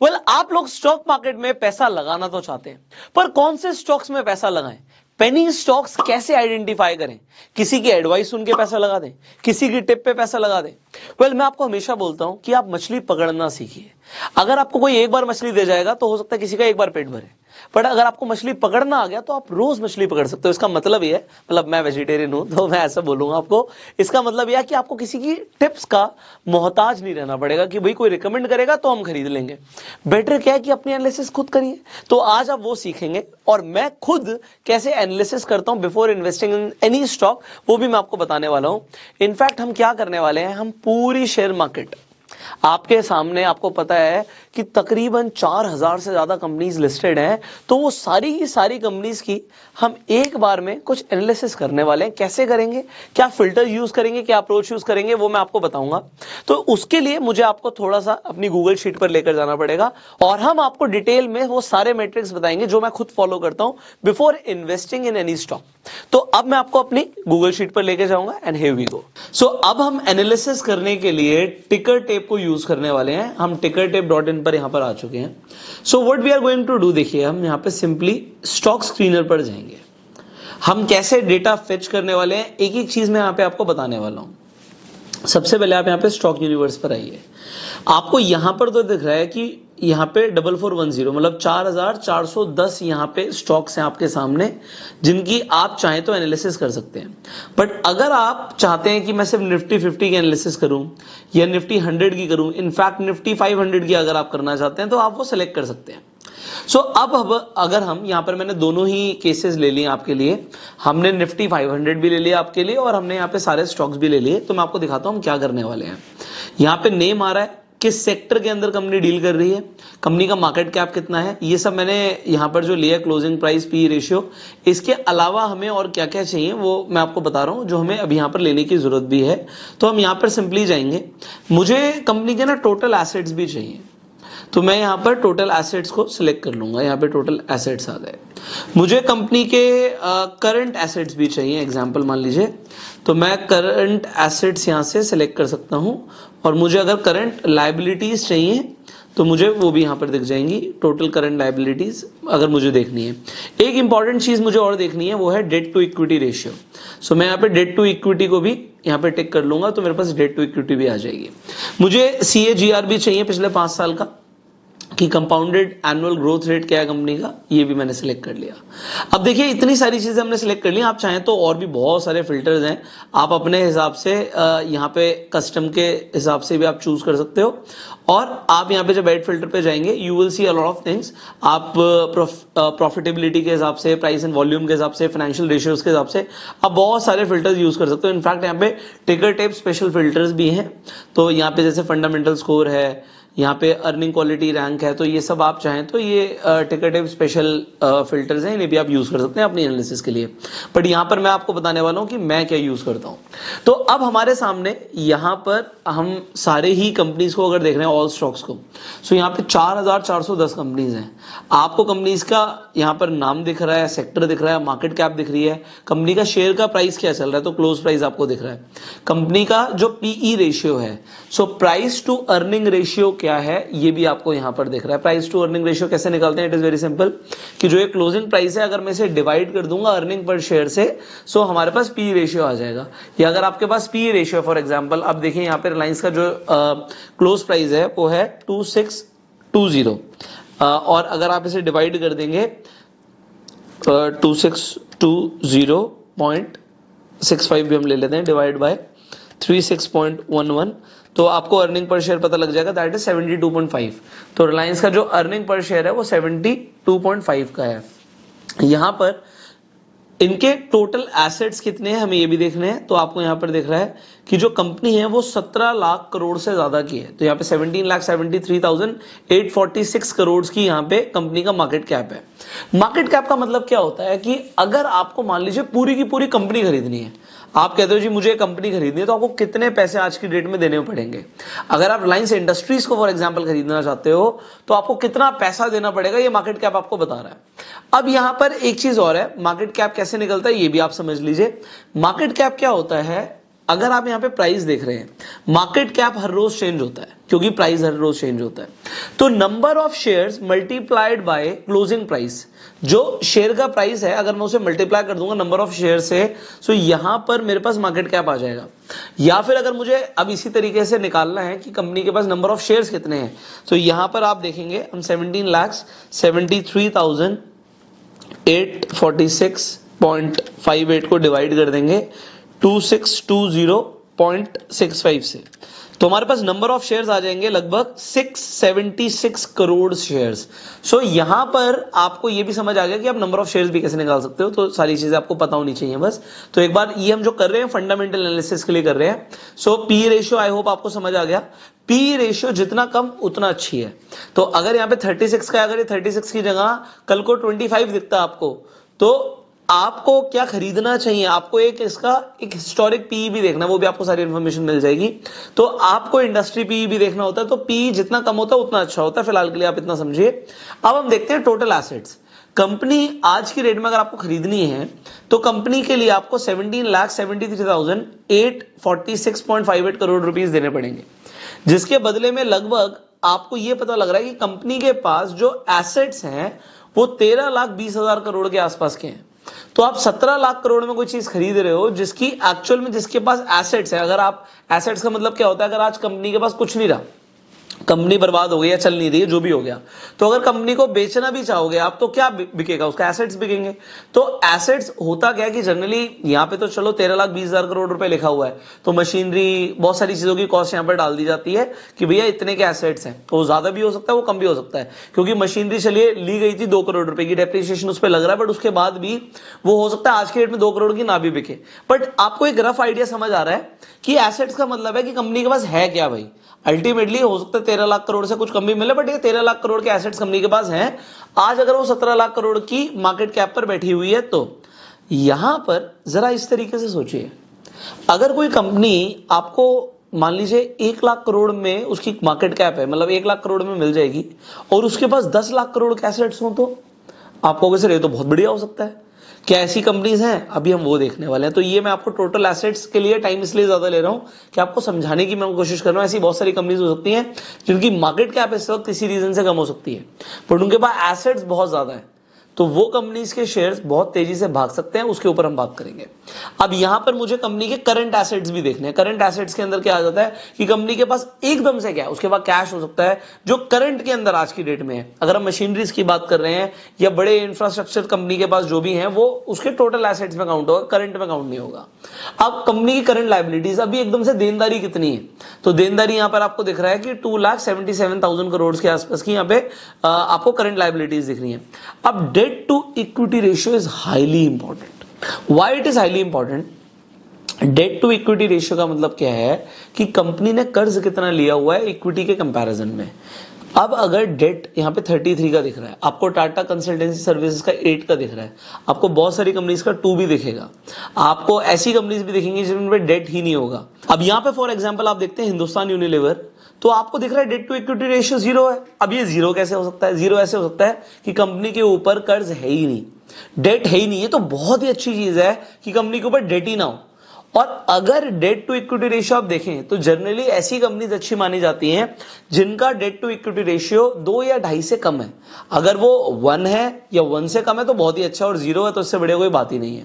आप लोग stock market में पैसा लगाना तो चाहते हैं, पर कौन से स्टॉक्स में पैसा लगाएं? पेनी स्टॉक्स कैसे आइडेंटिफाई करें? किसी की एडवाइस सुन के पैसा लगा दें, किसी की टिप पे पैसा लगा दें? मैं आपको हमेशा बोलता हूं कि आप मछली पकड़ना सीखिए। अगर आपको कोई एक बार मछली दे जाएगा तो हो सकता है किसी का एक बार पेट भरे, बट अगर आपको मछली पकड़ना आ गया तो आप रोज मछली पकड़ सकते हो। इसका मतलब ये है, मैं वेजिटेरियन हूं तो मैं ऐसा बोलूंगा आपको, इसका मतलब यह है कि आपको किसी की टिप्स का मोहताज नहीं रहना पड़ेगा कि भाई कोई रिकमेंड करेगा तो हम खरीद लेंगे। बेटर क्या है कि अपनी एनालिसिस खुद करिए। तो आज आप वो सीखेंगे, और मैं खुद कैसे एनालिसिस करता हूं before investing in any stock, वो भी मैं आपको बताने वाला हूं। इनफैक्ट हम क्या करने वाले हैं, हम पूरी शेयर मार्केट आपके सामने, आपको पता है कि तकरीबन 4000 से ज्यादा कंपनीज लिस्टेड हैं, तो वो सारी की सारी कंपनीज की हम एक बार में कुछ एनालिसिस करने वाले हैं। कैसे करेंगे, क्या फिल्टर यूज करेंगे, क्या अप्रोच यूज करेंगे, वो मैं आपको बताऊंगा। तो उसके लिए मुझे आपको थोड़ा सा अपनी गूगल शीट पर लेकर जाना पड़ेगा, और हम आपको डिटेल में वो सारे मैट्रिक्स बताएंगे जो मैं खुद फॉलो करता हूं before investing in any stock. तो अब मैं आपको अपनी गूगल शीट पर लेकर जाऊंगा, एंड हियर वी गो। सो अब हम एनालिसिस करने के लिए टिकर टेप को यूज करने वाले हैं। हम tickertape.in पर यहां पर आ चुके हैं। So what we are going to do, देखिए हम यहां पे सिंपली स्टॉक स्क्रीनर पर जाएंगे। हम कैसे डेटा फेच करने वाले हैं, एक एक चीज मैं यहां पे आपको बताने वाला हूं। सबसे पहले आप यहां पे स्टॉक यूनिवर्स पर आइए। आपको यहां पर तो दिख रहा है कि यहां पे 4410 मतलब 4410 यहां पे स्टॉक्स हैं आपके सामने, जिनकी आप चाहें तो एनालिसिस कर सकते हैं। बट अगर आप चाहते हैं कि मैं सिर्फ निफ्टी 50 की एनालिसिस करूं या निफ्टी 100 की करूं, इनफैक्ट निफ्टी 500 की अगर आप करना चाहते हैं तो आप वो सिलेक्ट कर सकते हैं। अब अगर हम यहां पर, मैंने दोनों ही केसेस ले लिए आपके लिए, हमने निफ्टी 500 भी ले लिया आपके लिए और हमने यहां पे सारे स्टॉक्स भी ले लिए। तो मैं आपको दिखाता हूं हम क्या करने वाले हैं। यहां पे नेम आ रहा है, किस सेक्टर के अंदर कंपनी डील कर रही है, कंपनी का मार्केट कैप कितना है, ये सब मैंने यहां पर जो लिया, क्लोजिंग प्राइस, पी रेशियो। इसके अलावा हमें और क्या क्या चाहिए वो मैं आपको बता रहा हूं, जो हमें अभी यहां पर लेने की जरूरत भी है। तो हम यहां पर सिंपली जाएंगे। मुझे कंपनी के ना टोटल एसेट्स भी चाहिए, तो मैं यहां पर टोटल एसेट्स को सिलेक्ट कर लूंगा। यहां पे टोटल एसेट्स आ गए। मुझे कंपनी के करंट एसेट्स भी चाहिए, एग्जांपल मान लीजिए, तो मैं करंट एसेट्स यहां से सिलेक्ट कर सकता हूं। और मुझे अगर करंट लायबिलिटीज चाहिए तो मुझे वो भी यहां पर दिख जाएंगी, टोटल करंट लायबिलिटीज अगर मुझे देखनी है। एक इंपॉर्टेंट चीज मुझे और देखनी है, वो है डेट टू इक्विटी रेशियो। सो मैं यहां पे डेट टू इक्विटी को भी यहां पे टिक कर लूंगा, तो मेरे पास डेट टू इक्विटी भी आ जाएगी। मुझे CAGR भी चाहिए पिछले 5 साल का, कि कंपाउंडेड एनुअल ग्रोथ रेट क्या है कंपनी का, ये भी मैंने सिलेक्ट कर लिया। अब देखिए इतनी सारी चीजें हमने सिलेक्ट कर ली। आप चाहें तो और भी बहुत सारे फिल्टर्स हैं, आप अपने हिसाब से यहाँ पे कस्टम के हिसाब से भी आप चूज कर सकते हो। और आप यहाँ पे जब एड फिल्टर पे जाएंगे, you will see a lot of things. आप प्रॉफिटेबिलिटी के हिसाब से, प्राइस एंड वॉल्यूम के हिसाब से, फाइनेंशियल रेशियोज के हिसाब से आप बहुत सारे फिल्टर्स यूज कर सकते हो। इनफैक्ट यहाँ पे टिकर टेप स्पेशल फिल्टर्स भी हैं। तो यहाँ पे जैसे फंडामेंटल स्कोर है, यहाँ पे अर्निंग क्वालिटी रैंक है, तो ये सब आप चाहें तो ये टिकटिव स्पेशल फिल्टर्स हैं, इन्हें भी आप यूज कर सकते हैं अपनी एनालिसिस के लिए। बट यहाँ पर मैं आपको बताने वाला हूँ कि मैं क्या यूज करता हूँ। तो अब हमारे सामने यहाँ पर हम सारे ही कंपनीज को अगर देख रहे हैं, ऑल स्टॉक्स को, सो यहाँ पे 4410 कंपनीज हैं। आपको कंपनीज का यहाँ पर नाम दिख रहा है, सेक्टर दिख रहा है, मार्केट कैप दिख रही है, कंपनी का शेयर का प्राइस क्या चल रहा है, तो क्लोज प्राइस आपको दिख रहा है, कंपनी का जो पीई रेशियो है, so price to earning ratio क्या है, ये भी आपको यहां पर दिख रहा है। प्राइस टू अर्निंग रेशियो कैसे निकालते हैं, इट इज वेरी सिंपल, कि जो ये क्लोजिंग प्राइस है, अगर मैं इसे डिवाइड कर दूंगा अर्निंग पर शेयर से, सो हमारे पास पी रेशियो आ जाएगा। या अगर आपके पास पी रेशियो, फॉर एग्जांपल अब देखिए यहाँ पे रिलायंस का जो क्लोज प्राइस है वो है 2620, और अगर आप इसे डिवाइड कर देंगे 2620.65 भी हम ले लेते हैं, डिवाइड बाय 36.11, तो आपको अर्निंग पर शेयर पता लग जाएगा, दैट इज 72.5। तो रिलायंस का जो अर्निंग पर शेयर है वो 72.5 का है। यहां पर इनके टोटल एसेट्स कितने हैं हमें ये भी देखने हैं। तो आपको यहां पर दिख रहा है कि जो कंपनी है वो 17 लाख करोड़ से ज्यादा की है। तो यहाँ पे 17,73,846 करोड़ की यहाँ पे कंपनी का मार्केट कैप है। मार्केट कैप का मतलब क्या होता है कि अगर आपको मान लीजिए पूरी की पूरी कंपनी खरीदनी है, आप कहते हो जी मुझे कंपनी खरीदनी है, तो आपको कितने पैसे आज की डेट में देने पड़ेंगे। अगर आप रिलायंस इंडस्ट्रीज को फॉर एग्जांपल खरीदना चाहते हो तो आपको कितना पैसा देना पड़ेगा, ये मार्केट कैप आपको बता रहा है। अब यहां पर एक चीज और है, मार्केट कैप कैसे निकलता है ये भी आप समझ लीजिए। मार्केट कैप क्या होता है, अगर आप यहाँ पे प्राइस देख रहे हैं, मार्केट कैप हर रोज चेंज होता है क्योंकि प्राइस हर रोज चेंज होता है, तो number of shares multiplied by closing price, जो शेयर का प्राइस है अगर मैं उसे मल्टीप्लाई कर दूंगा नंबर ऑफ शेयर से, तो यहां पर मेरे पास मार्केट कैप आ जाएगा। या फिर अगर मुझे अब इसी तरीके से निकालना है कि कंपनी के पास नंबर ऑफ शेयर्स कितने हैं, तो यहां पर आप देखेंगे हम 17,73,846.58 को डिवाइड कर देंगे 2620.65 से, तो हमारे पास नंबर ऑफ शेयर्स आ जाएंगे लगभग 676 करोड़ शेयर्स। सो यहां पर आपको यह भी समझ आ गया कि आप नंबर ऑफ शेयर्स भी कैसे निकाल सकते हो, तो सारी चीजें आपको पता होनी चाहिए बस। तो एक बार ये हम जो कर रहे हैं फंडामेंटल एनालिसिस के लिए कर रहे हैं। सो पी रेशियो आई होप आपको समझ आ गया। पी रेशियो जितना कम उतना अच्छी है। तो अगर यहाँ पे 36 का, अगर ये 36 की जगह कल को 25 दिखता आपको, तो आपको क्या खरीदना चाहिए, आपको एक इसका एक हिस्टोरिक पी भी देखना, वो भी आपको सारी इंफॉर्मेशन मिल जाएगी। तो आपको इंडस्ट्री पी भी देखना होता है, तो पी जितना कम होता है उतना अच्छा होता है। फिलहाल के लिए आप इतना समझिए। अब हम देखते हैं टोटल एसेट्स। कंपनी आज की रेट में अगर आपको खरीदनी है तो कंपनी के लिए आपको 17,73,846.58 करोड़ रुपीस देने पड़ेंगे, जिसके बदले में लगभग आपको यह पता लग रहा है कि कंपनी के पास जो एसेट्स हैं वो 13,20,000 करोड़ के आसपास के हैं। तो आप 17 लाख करोड़ में कोई चीज खरीद रहे हो जिसकी एक्चुअल में जिसके पास एसेट्स है। अगर आप एसेट्स का मतलब क्या होता है, अगर आज कंपनी के पास कुछ नहीं रहा, कंपनी बर्बाद हो गई या चल नहीं रही है, जो भी हो गया, तो अगर कंपनी को बेचना भी चाहोगे आप तो क्या बिकेगा, उसका एसेट्स बिकेंगे। तो एसेट्स होता क्या है कि जनरली यहां पे तो चलो 13,20,000 करोड़ रुपए लिखा हुआ है, तो मशीनरी बहुत सारी चीजों की कॉस्ट यहां पर डाल दी जाती है कि भैया इतने के एसेट्स हैं। तो वो ज्यादा भी हो सकता है, वो कम भी हो सकता है, क्योंकि मशीनरी चलिए ली गई थी 2 करोड़ रुपए की, डेप्रिसिएशन उस पर लग रहा है, बट उसके बाद भी वो हो सकता है आज के डेट में 2 करोड़ की ना भी बिके। बट आपको एक रफ आइडिया समझ आ रहा है कि एसेट्स का मतलब है कि कंपनी के पास है क्या भाई। अल्टीमेटली हो सकता है 13 लाख करोड़ से कुछ कम भी मिले, बट ये 13 लाख करोड़ के एसेट्स कंपनी के पास हैं। आज अगर वो 17 लाख करोड़ की मार्केट कैप पर बैठी हुई है, तो यहां पर जरा इस तरीके से सोचिए, अगर कोई कंपनी आपको मान लीजिए 1 लाख करोड़ में उसकी मार्केट कैप है, मतलब 1 लाख करोड़ में मिल जाएगी, और उसके पास 10 लाख करोड़ के एसेट्स हो, तो आप कहोगे सर ये तो बहुत बढ़िया हो सकता है। क्या ऐसी कंपनीज हैं? अभी हम वो देखने वाले हैं। तो ये मैं आपको टोटल एसेट्स के लिए टाइम इसलिए ज्यादा ले रहा हूं कि आपको समझाने की मैं कोशिश कर रहा हूं। ऐसी बहुत सारी कंपनीज हो सकती हैं जिनकी मार्केट कैप इस वक्त किसी रीजन से कम हो सकती है, बट उनके पास एसेट्स बहुत ज्यादा है, तो वो कंपनीज के शेयर्स बहुत तेजी से भाग सकते हैं, उसके ऊपर हम बात करेंगे। अब यहां पर मुझे कंपनी के करंट एसेट्स भी देखने हैं। करंट एसेट्स के अंदर क्या आ जाता है कि कंपनी के पास एकदम से क्या है, उसके पास कैश हो सकता है जो करंट के अंदर आज की डेट में है। अगर हम मशीनरीज की बात कर रहे हैं या बड़े इंफ्रास्ट्रक्चर कंपनी के पास जो भी है, वो उसके टोटल एसेट्स में काउंट होगा, करंट में काउंट नहीं होगा। अब कंपनी की करंट लायबिलिटीज, अभी एकदम से देनदारी कितनी है, तो देनदारी यहां पर आपको दिख रहा है कि 2,77,000 करोड़ के आसपास की यहां पे आपको करंट लायबिलिटीज दिख रही है। अब debt to equity ratio is highly important. Why it is highly important? Debt to equity ratio का मतलब क्या है कि कंपनी ने कर्ज कितना लिया हुआ है इक्विटी के कंपैरिजन में। अब अगर डेट यहां पे 33 का दिख रहा है, आपको टाटा कंसल्टेंसी सर्विसेज का 8 का दिख रहा है, आपको बहुत सारी कंपनीज का 2 भी दिखेगा, आपको ऐसी कंपनीज भी दिखेंगी जिनमें डेट ही नहीं होगा। अब यहां पे फॉर एग्जांपल आप देखते हैं हिंदुस्तान यूनिलीवर, तो आपको दिख रहा है डेट टू इक्विटी रेशियो 0 है। अब ये 0 कैसे हो सकता है? 0 ऐसे हो सकता है कि कंपनी के ऊपर कर्ज है ही नहीं, डेट है ही नहीं। ये तो बहुत ही अच्छी चीज है कि कंपनी के ऊपर डेट ही ना हो। और अगर डेट टू इक्विटी रेशियो आप देखें तो जनरली ऐसी कंपनीज अच्छी मानी जाती हैं जिनका डेट टू इक्विटी रेशियो 2 या 2.5 से कम है। अगर वो 1 है या 1 से कम है तो बहुत ही अच्छा, और 0 है तो इससे बढ़िया कोई बात ही नहीं है।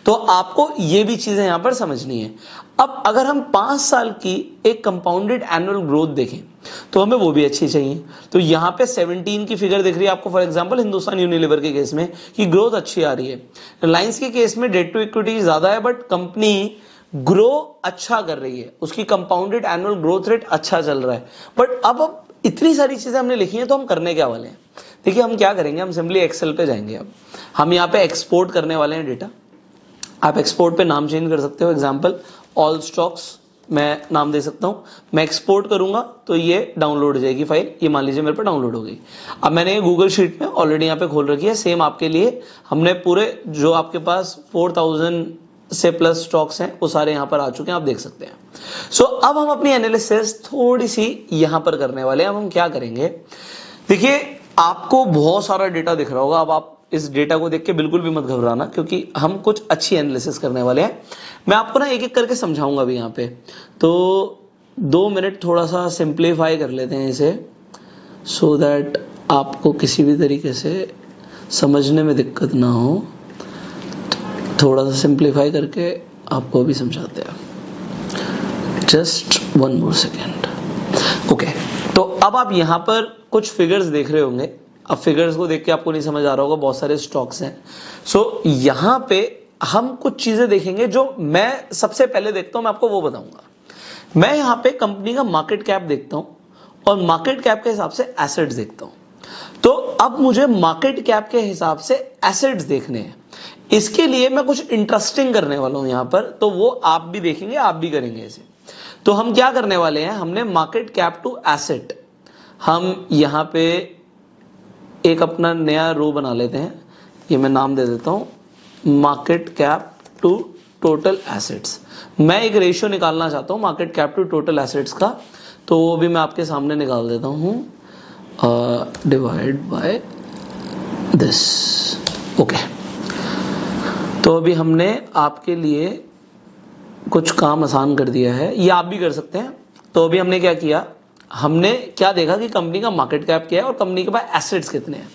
तो आपको ये भी चीजें यहां पर समझनी है। अब अगर हम 5 साल की एक कंपाउंडेड एनुअल ग्रोथ देखें तो हमें वो भी अच्छी चाहिए। तो यहां पे 17 की फिगर दिख रही है आपको फॉर एग्जांपल हिंदुस्तान यूनिलीवर के केस में कि ग्रोथ अच्छी आ रही है। रिलायंस के केस में डेट टू इक्विटी ज्यादा है, बट कंपनी ग्रो अच्छा कर रही है, उसकी कंपाउंडेड एनुअल ग्रोथ रेट अच्छा चल रहा है। बट अब इतनी सारी चीजें हमने लिखी हैं, तो हम करने क्या वाले हैं? देखिए हम क्या करेंगे, हम सिंपली एक्सेल पे जाएंगे। अब हम यहाँ पे एक्सपोर्ट करने वाले हैं डेटा। आप एक्सपोर्ट पे नाम चेंज कर सकते हो, एग्जाम्पल ऑल स्टॉक्स मैं नाम दे सकता हूं। मैं एक्सपोर्ट करूंगा तो ये डाउनलोड हो जाएगी फाइल, ये मान लीजिए मेरे पर डाउनलोड हो गई। अब मैंने गूगल शीट में ऑलरेडी यहाँ पे खोल रखी है, सेम आपके लिए हमने पूरे जो आपके पास 4,000 से प्लस स्टॉक्स हैं वो सारे यहां पर आ चुके हैं, आप देख सकते हैं। सो अब हम अपनी एनालिसिस थोड़ी सी यहां पर करने वाले हैं। अब हम क्या करेंगे, देखिए आपको बहुत सारा डेटा दिख रहा होगा। अब आप इस डेटा को देख के बिल्कुल भी मत घबराना, क्योंकि हम कुछ अच्छी एनालिसिस करने वाले हैं। मैं आपको ना एक एक करके समझाऊंगा अभी यहाँ पे, तो 2 मिनट थोड़ा सा सिंप्लीफाई कर लेते हैं इसे, सो दैट आपको किसी भी तरीके से समझने में दिक्कत ना हो। थोड़ा सा सिंप्लीफाई करके आपको अभी समझाते हैं। Just 1 more second. ओके, तो अब आप यहाँ पर कुछ फिगर्स देख रहे होंगे। अब फिगर्स को देख के आपको नहीं समझ आ रहा होगा, बहुत सारे स्टॉक्स हैं। सो यहाँ पे हम कुछ चीजें देखेंगे जो मैं सबसे पहले देखता हूं, मैं आपको वो बताऊंगा। मैं यहाँ पे कंपनी का मार्केट कैप देखता हूं और मार्केट कैप के हिसाब से एसेट्स देखता हूं। तो अब मुझे मार्केट कैप के हिसाब से एसेट्स देखने हैं। इसके लिए मैं कुछ इंटरेस्टिंग करने वाला हूं यहाँ पर, तो वो आप भी देखेंगे, आप भी करेंगे इसे। तो हम क्या करने वाले हैं, हमने मार्केट कैप टू एसेट, हम यहाँ पे एक अपना नया रो बना लेते हैं। ये मैं नाम दे देता हूं market cap to total assets. मैं एक रेशियो निकालना चाहता हूं market cap to total assets का, तो वो भी मैं आपके सामने निकाल देता हूं, डिवाइड बाय दिस। ओके, तो अभी हमने आपके लिए कुछ काम आसान कर दिया है, ये आप भी कर सकते हैं। तो अभी हमने क्या किया, हमने क्या देखा कि कंपनी का मार्केट कैप क्या है और कंपनी के पास एसेट्स कितने हैं।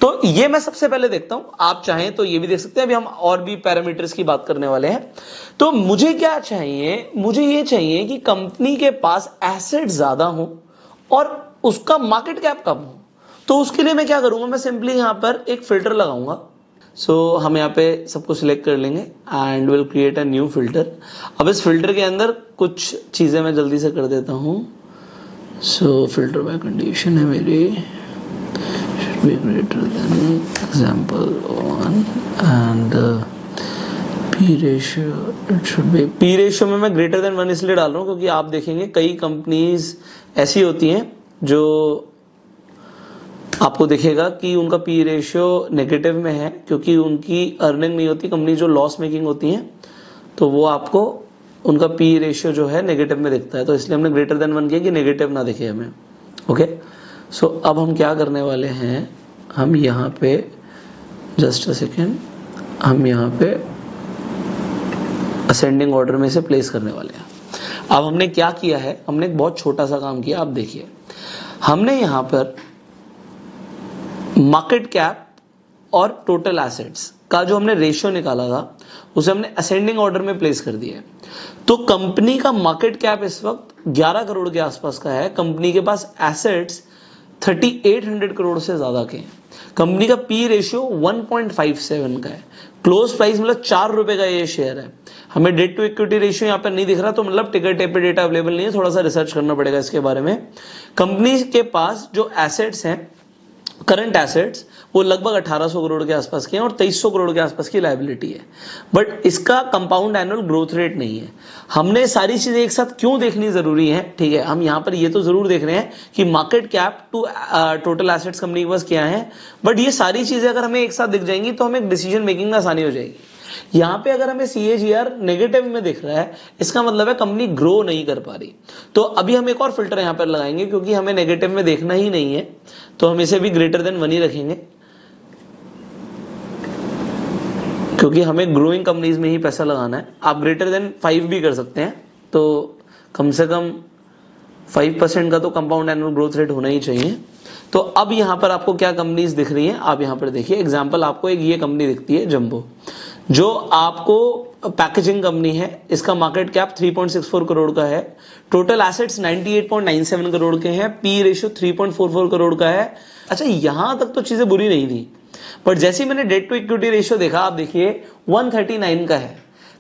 तो ये मैं सबसे पहले देखता हूं, आप चाहें तो ये भी देख सकते हैं। अभी हम और भी पैरामीटर्स की बात करने वाले हैं। तो मुझे क्या चाहिए, मुझे ये चाहिए कि कंपनी के पास एसेट ज्यादा हो और उसका मार्केट कैप कम हो। तो उसके लिए मैं क्या करूंगा, मैं सिंपली यहां पर एक फिल्टर लगाऊंगा। सो हम यहाँ पे सबको सिलेक्ट कर लेंगे and will create a new filter. अब इस फिल्टर के अंदर कुछ चीजें मैं जल्दी से कर देता हूं। सो फिल्टर बाय कंडीशन है मेरी should be greater than example 1 and P ratio it should be, P ratio में मैं greater than 1 इसलिए डाल रहा हूं क्योंकि आप देखेंगे कई कंपनीज ऐसी होती हैं जो आपको दिखेगा कि उनका पी रेशियो नेगेटिव में है, क्योंकि उनकी अर्निंग नहीं होती, कंपनी जो लॉस मेकिंग होती हैं, तो वो आपको उनका पी रेशियो जो है नेगेटिव में दिखता है। तो इसलिए हमने ग्रेटर देन 1 किया कि नेगेटिव ना दिखे हमें। ओके, सो अब हम क्या करने वाले हैं, हम यहाँ पे जस्ट अ सेकेंड, हम यहाँ पे असेंडिंग ऑर्डर में से प्लेस करने वाले हैं। अब हमने क्या किया है, हमने एक बहुत छोटा सा काम किया। आप देखिए, हमने यहाँ पर मार्केट कैप और टोटल एसेट्स का जो हमने रेशियो निकाला था उसे हमने असेंडिंग ऑर्डर में प्लेस कर दिया है। तो कंपनी का मार्केट कैप इस वक्त 11 करोड़ के आसपास का है, कंपनी के पास एसेट्स 3800 करोड़ से ज्यादा के हैं, कंपनी का पी रेशियो 1.57 का है, क्लोज प्राइस मतलब 4 रुपए का ये शेयर है। हमें डेट टू इक्विटी रेशियो यहाँ पर नहीं दिख रहा, तो मतलब टिकर टेप पे डेटा अवेलेबल नहीं है, थोड़ा सा रिसर्च करना पड़ेगा इसके बारे में। कंपनी के पास जो एसेट्स हैं, करंट एसेट्स, वो लगभग 1800 करोड़ के आसपास के हैं और 2300 करोड़ के आसपास की लायबिलिटी है, बट इसका कंपाउंड एनुअल ग्रोथ रेट नहीं है। हमने सारी चीजें एक साथ क्यों देखनी जरूरी है, ठीक है, हम यहां पर ये तो जरूर देख रहे हैं कि market cap to total assets company के पास क्या है, बट ये सारी चीजें अगर हमें एक साथ दिख जाएंगी तो हमें डिसीजन मेकिंग में आसानी हो जाएगी। यहां पे अगर हमें CAGR नेगेटिव में दिख रहा है, इसका मतलब है कंपनी ग्रो नहीं कर पा रही। तो अभी हम एक और फिल्टर यहां पर लगाएंगे, क्योंकि हमें नेगेटिव में देखना ही नहीं है, तो हम इसे भी ग्रेटर देन 1 ही रखेंगे, क्योंकि हमें ग्रोइंग कंपनीज में ही पैसा लगाना है। आप ग्रेटर देन 5 भी कर सकते हैं, तो कम से कम 5% का तो कंपाउंड एनुअल ग्रोथ रेट होना ही चाहिए। तो अब यहां पर आपको क्या कंपनीज दिख रही हैं, आप यहां पर देखिए। एग्जांपल आपको एक ये कंपनी दिखती है जंबो, जो आपको पैकेजिंग कंपनी है, इसका मार्केट कैप 3.64 करोड़ का है, टोटल एसेट्स 98.97 करोड़ के हैं, पी रेशियो 3.44 करोड़ का है। अच्छा, यहां तक तो चीजें बुरी नहीं थी, पर जैसे मैंने डेट टू इक्विटी रेशियो देखा, आप देखिए 139 का है,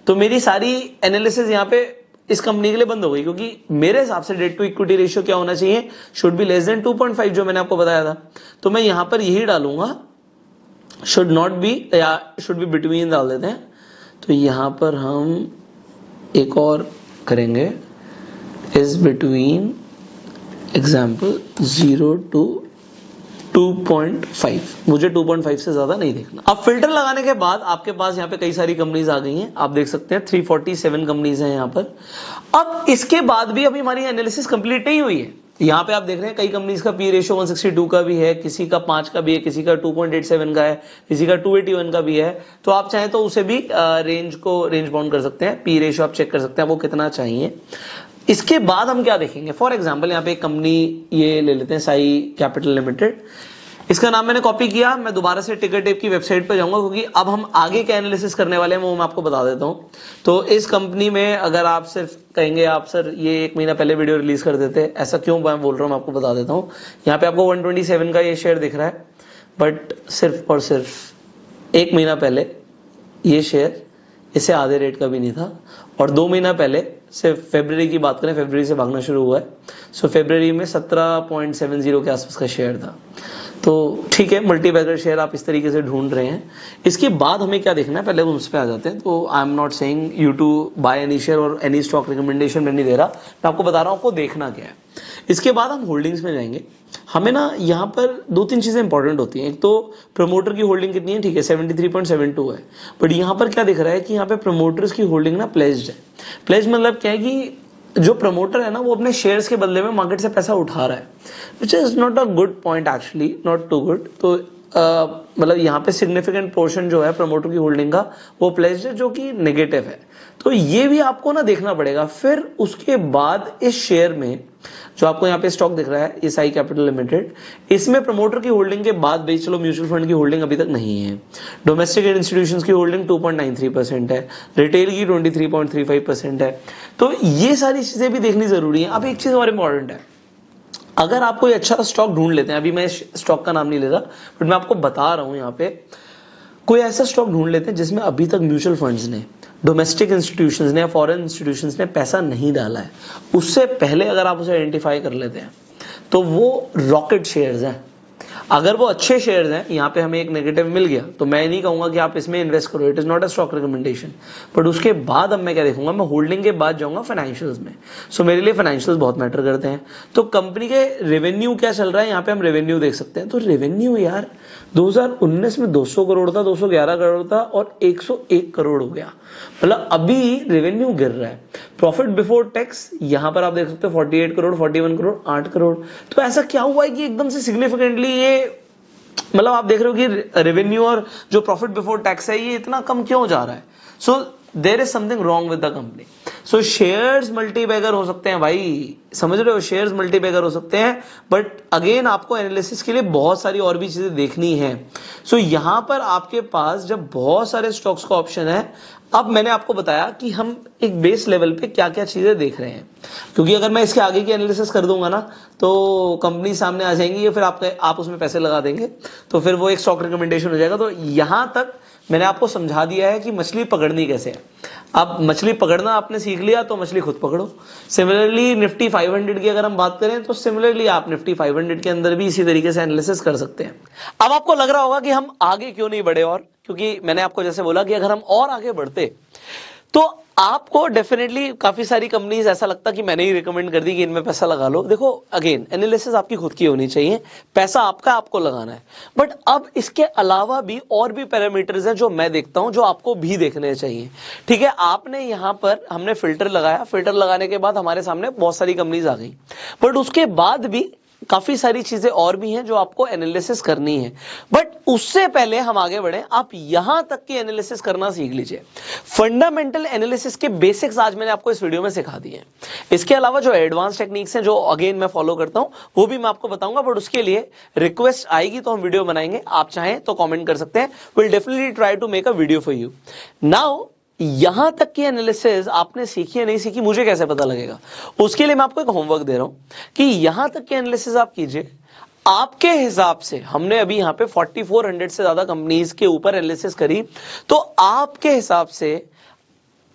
तो मेरी सारी एनालिसिस यहां पे इस कंपनी के लिए बंद हो गई, क्योंकि मेरे हिसाब से डेट टू इक्विटी रेशियो क्या होना चाहिए, शुड बी लेस देन 2.5, जो मैंने आपको बताया था। तो मैं यहां पर यही डालूंगा, शुड नॉट बी या शुड बी बिटवीन डाल देते हैं। तो यहां पर हम एक और करेंगे, इज बिटवीन एग्जाम्पल 0 to 2.5, मुझे 2.5 से ज्यादा नहीं देखना। अब फिल्टर लगाने के बाद आपके पास यहाँ पे कई सारी कंपनीज आ गई हैं, आप देख सकते हैं 347 कंपनीज हैं यहाँ पर। अब इसके बाद भी अभी हमारी एनालिसिस कंप्लीट नहीं हुई है, यहाँ पे आप देख रहे हैं कई कंपनीज का पी रेशियो 162 का भी है, किसी का 5 का भी है, किसी का 2.87 का है, किसी का 281 का भी है। तो आप चाहें तो उसे भी रेंज बाउंड कर सकते हैं, पी रेशियो आप चेक कर सकते हैं आपको कितना चाहिए। इसके बाद हम क्या देखेंगे, फॉर एग्जाम्पल यहाँ पे एक कंपनी ये ले लेते हैं साई कैपिटल लिमिटेड। इसका नाम मैंने कॉपी किया, मैं दोबारा से टिकर टेप की वेबसाइट पर जाऊंगा क्योंकि अब हम आगे क्या एनालिसिस करने वाले हैं वो मैं आपको बता देता हूं। तो इस कंपनी में अगर आप सिर्फ कहेंगे आप सर ये 1 महीना पहले वीडियो रिलीज कर देते, ऐसा क्यों मैं बोल रहा हूं मैं आपको बता देता हूं। यहाँ पे आपको 127 का ये शेयर दिख रहा है, बट सिर्फ और सिर्फ 1 महीना पहले ये शेयर इससे आधे रेट का भी नहीं था, और 2 महीना पहले सिर्फ फरवरी की बात करें, फरवरी से भागना शुरू हुआ है। सो फरवरी में 17.70 के आसपास का शेयर था। तो ठीक है, मल्टीबैगर शेयर आप इस तरीके से ढूंढ रहे हैं। इसके बाद हमें क्या देखना है, पहले हम उस पर आ जाते हैं। तो I am not saying you to buy any share और एनी स्टॉक रिकमेंडेशन मैं नहीं दे रहा, मैं आपको बता रहा हूं आपको देखना क्या है। इसके बाद हम होल्डिंग्स में जाएंगे। हमें ना यहाँ पर 2-3 चीजें इंपॉर्टेंट होती हैं। एक तो प्रमोटर की होल्डिंग कितनी है, ठीक है 73.72 है, बट यहाँ पर क्या दिख रहा है कि यहाँ पे प्रमोटर्स की होल्डिंग ना प्लेज्ड है। प्लेज मतलब क्या है कि जो प्रमोटर है ना वो अपने शेयर्स के बदले में मार्केट से पैसा उठा रहा है, which is not a good point actually, not too good. तो मतलब यहाँ पे सिग्निफिकेंट पोर्शन जो है प्रमोटर की होल्डिंग का वो प्लेज्ड है, जो कि नेगेटिव है। तो ये भी आपको ना देखना पड़ेगा। फिर उसके बाद इस शेयर में जो आपको यहाँ पे स्टॉक दिख रहा है, ये साई कैपिटल लिमिटेड, इसमें प्रमोटर की होल्डिंग के बाद भी चलो म्यूचुअल फंड की होल्डिंग अभी तक नहीं है। डोमेस्टिक इंस्टीट्यूशंस की होल्डिंग 2.93% है, रिटेल की 23.35% है। तो ये सारी चीजें भी देखनी जरूरी है। अब एक चीज और इंपॉर्टेंट है, अगर आप कोई अच्छा स्टॉक ढूंढ लेते हैं, अभी मैं स्टॉक का नाम नहीं ले रहा बट मैं आपको बता रहा हूं, यहाँ पे कोई ऐसा स्टॉक ढूंढ लेते हैं जिसमें अभी तक म्यूचुअल फंड्स ने, डोमेस्टिक इंस्टीट्यूशंस ने या फॉरेन इंस्टीट्यूशंस ने पैसा नहीं डाला है, उससे पहले अगर आप उसे आइडेंटिफाई कर लेते हैं तो वो रॉकेट शेयर्स हैं। अगर वो अच्छे शेयर्स हैं, यहाँ पे हमें एक नेगेटिव मिल गया तो मैं नहीं कहूंगा कि आप इसमें इन्वेस्ट करो, it is not a stock recommendation. But उसके बाद अब मैं क्या देखूंगा, मैं होल्डिंग के बाद जाऊंगा फाइनेंशियल्स में। सो मेरे लिए फाइनेंशियल्स बहुत मैटर करते हैं। तो कंपनी के रेवेन्यू क्या चल रहा है, यहाँ पे हम रेवेन्यू देख सकते हैं। तो रेवेन्यू यार 2019 में 200 करोड़ था, 211 करोड़ था और 101 करोड़ हो गया, मतलब अभी रेवेन्यू गिर रहा है। प्रॉफिट बिफोर टैक्स यहां पर आप देख सकते हो 48 करोड़, 41 करोड़, 8 करोड़। तो ऐसा क्या हुआ है कि एकदम से सिग्निफिकेंटली ये, मतलब आप देख रहे हो कि रेवेन्यू और जो प्रॉफिट बिफोर टैक्स है ये इतना कम क्यों जा रहा है। So there is something wrong with the company. So shares multibagger हो सकते हैं भाई, समझ रहे हो, शेयर्स मल्टीबैगर हो सकते हैं, बट अगेन आपको एनालिसिस के लिए बहुत सारी और भी चीजें देखनी है। सो यहां पर आपके पास जब बहुत सारे स्टॉक्स का ऑप्शन है, अब मैंने आपको बताया कि हम एक बेस लेवल पे क्या क्या चीजें देख रहे हैं, क्योंकि अगर मैं इसके आगे की एनालिसिस कर दूंगा ना तो कंपनी सामने आ जाएंगी, या फिर आप उसमें पैसे लगा देंगे तो फिर वो एक स्टॉक रिकमेंडेशन हो जाएगा। तो यहां तक मैंने आपको समझा दिया है कि मछली पकड़नी कैसे है। अब मछली पकड़ना आपने सीख लिया तो मछली खुद पकड़ो। सिमिलरली निफ्टी 500 की अगर हम बात करें तो सिमिलरली आप निफ्टी 500 के अंदर भी इसी तरीके से एनालिसिस कर सकते हैं। अब आपको लग रहा होगा कि हम आगे क्यों नहीं बढ़े, और क्योंकि मैंने आपको जैसे बोला कि अगर हम और आगे बढ़ते तो आपको डेफिनेटली काफी सारी कंपनीज ऐसा लगता कि मैंने ही रिकमेंड कर दी कि इनमें पैसा लगा लो। देखो अगेन एनालिसिस आपकी खुद की होनी चाहिए, पैसा आपका, आपको लगाना है। बट अब इसके अलावा भी और भी पैरामीटर्स हैं जो मैं देखता हूं, जो आपको भी देखने चाहिए। ठीक है, आपने यहां पर हमने फिल्टर लगाया, फिल्टर लगाने के बाद हमारे सामने बहुत सारी कंपनीज आ गई, बट उसके बाद भी काफी सारी चीजें और भी हैं जो आपको एनालिसिस करनी है। बट उससे पहले हम आगे बढ़े, आप यहां तक की एनालिसिस करना सीख लीजिए। फंडामेंटल एनालिसिस के बेसिक्स आज मैंने आपको इस वीडियो में सिखा दिए हैं। इसके अलावा जो एडवांस टेक्निक्स हैं जो अगेन मैं फॉलो करता हूं वो भी मैं आपको बताऊंगा, बट उसके लिए रिक्वेस्ट आएगी तो हम वीडियो बनाएंगे। आप चाहें तो कॉमेंट कर सकते हैं, will definitely try to make a video for you. Now यहां तक की एनालिसिस आपने सीखी है नहीं सीखी मुझे कैसे पता लगेगा, उसके लिए मैं आपको एक होमवर्क दे रहा हूं कि यहां तक की एनालिसिस आप कीजिए। आपके हिसाब से हमने अभी यहां पे 4400 से ज्यादा कंपनीज के ऊपर एनालिसिस करी, तो आपके हिसाब से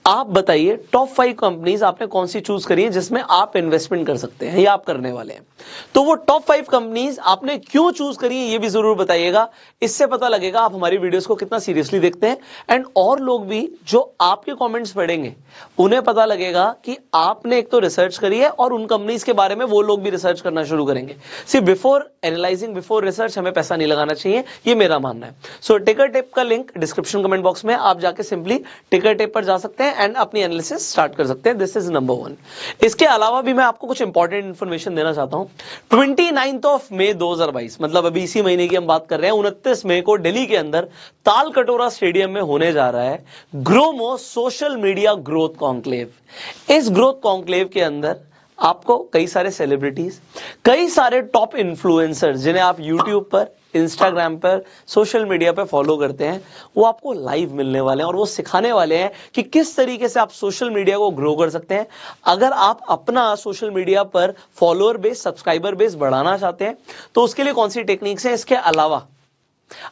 आप बताइए टॉप 5 कंपनीज आपने कौन सी चूज करी है जिसमें आप इन्वेस्टमेंट कर सकते हैं या आप करने वाले हैं। तो वो टॉप 5 कंपनीज आपने क्यों चूज करी है ये भी जरूर बताइएगा। इससे पता लगेगा आप हमारी वीडियोस को कितना सीरियसली देखते हैं, एंड और लोग भी जो आपके कमेंट्स पढ़ेंगे उन्हें पता लगेगा कि आपने एक तो रिसर्च करी है और उन कंपनीज के बारे में वो लोग भी रिसर्च करना शुरू करेंगे। See before analysing, before research हमें पैसा नहीं लगाना चाहिए, ये मेरा मानना है। सो टिकर टेप का लिंक डिस्क्रिप्शन कमेंट बॉक्स में, आप जाके सिंपली टिकर टेप पर जा सकते हैं हैं एंड अपनी एनालिसिस स्टार्ट कर सकते हैं। This is number 1। इसके अलावा भी मैं आपको कुछ इंपॉर्टेंट इंफॉर्मेशन देना चाहता हूं। 29 मई 2022 मतलब अभी इसी महीने की हम बात कर रहे हैं, 29 मई को दिल्ली के अंदर ताल कटोरा स्टेडियम में होने जा रहा है Gromo social media growth conclave. इस ग्रोथ कॉन्क्लेव के अंदर आपको कई सारे सेलिब्रिटीज, कई सारे टॉप इन्फ्लुएंसर्स जिन्हें आप यूट्यूब पर, इंस्टाग्राम पर, सोशल मीडिया पर फॉलो करते हैं, वो आपको लाइव मिलने वाले हैं और वो सिखाने वाले हैं कि किस तरीके से आप सोशल मीडिया को ग्रो कर सकते हैं। अगर आप अपना सोशल मीडिया पर फॉलोअर बेस, सब्सक्राइबर बेस बढ़ाना चाहते हैं तो उसके लिए कौन सी टेक्निक्स हैं। इसके अलावा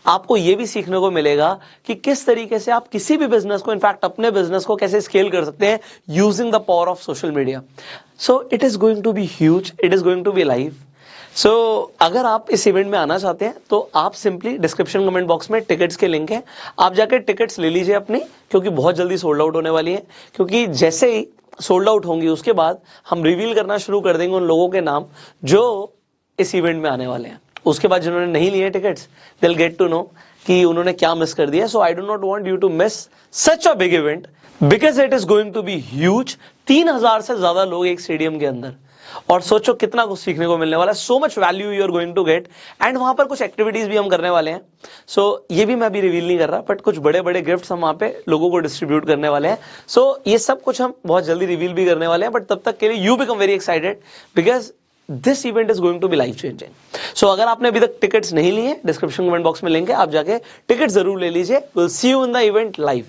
आपको यह भी सीखने को मिलेगा कि किस तरीके से आप किसी भी बिजनेस को, इनफैक्ट अपने बिजनेस को कैसे स्केल कर सकते हैं using the power of social media. So it is going to be huge, it is going to be live. So अगर आप इस इवेंट में आना चाहते हैं तो आप सिंपली डिस्क्रिप्शन कमेंट बॉक्स में टिकट्स के लिंक है, आप जाकर टिकट्स ले लीजिए अपनी, क्योंकि बहुत जल्दी सोल्ड आउट होने वाली है। क्योंकि जैसे ही सोल्ड आउट होंगी उसके बाद हम रिवील करना शुरू कर देंगे उन लोगों के नाम जो इस इवेंट में आने वाले हैं। उसके बाद जिन्होंने नहीं लिए tickets, they will get to know कि उन्होंने क्या मिस कर दिया। So I do not want you to miss such a big event because it is going to be huge. 3000 से ज्यादा लोग एक स्टेडियम के अंदर, और सोचो कितना कुछ सीखने को मिलने वाला है। So much value you are going to get and वहां पर कुछ एक्टिविटीज भी हम करने वाले हैं। सो ये भी मैं अभी रिवील नहीं कर रहा, बट कुछ बड़े बड़े गिफ्ट्स हम वहां पे लोगों को डिस्ट्रीब्यूट करने वाले हैं। सो ये सब कुछ हम बहुत जल्दी रिवील भी करने वाले हैं, बट तब तक के लिए you become very excited because this event is going to be life changing. So अगर आपने अभी तक टिकट्स नहीं लिए, डिस्क्रिप्शन कमेंट बॉक्स में लिंक है, आप जाके टिकट जरूर ले लीजिए। Will see you in the event live.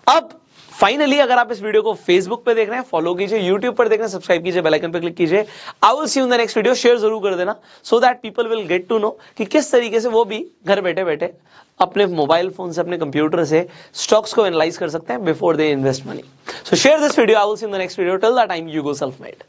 अब फाइनली अगर आप इस वीडियो को फेसबुक पे देख रहे हैं फॉलो कीजिए, यूट्यूब पर देख रहे हैं सब्सक्राइब कीजिए, बेल आइकन पे क्लिक कीजिए। I will see you in the next video. Share जरूर कर देना so that people will get to know कि किस तरीके से वो भी घर बैठे बैठे अपने मोबाइल फोन से, अपने कंप्यूटर से स्टॉक्स को एनालाइज कर सकते हैं before they invest money. So share this video. I will see you in the next video. Till that time you go self made.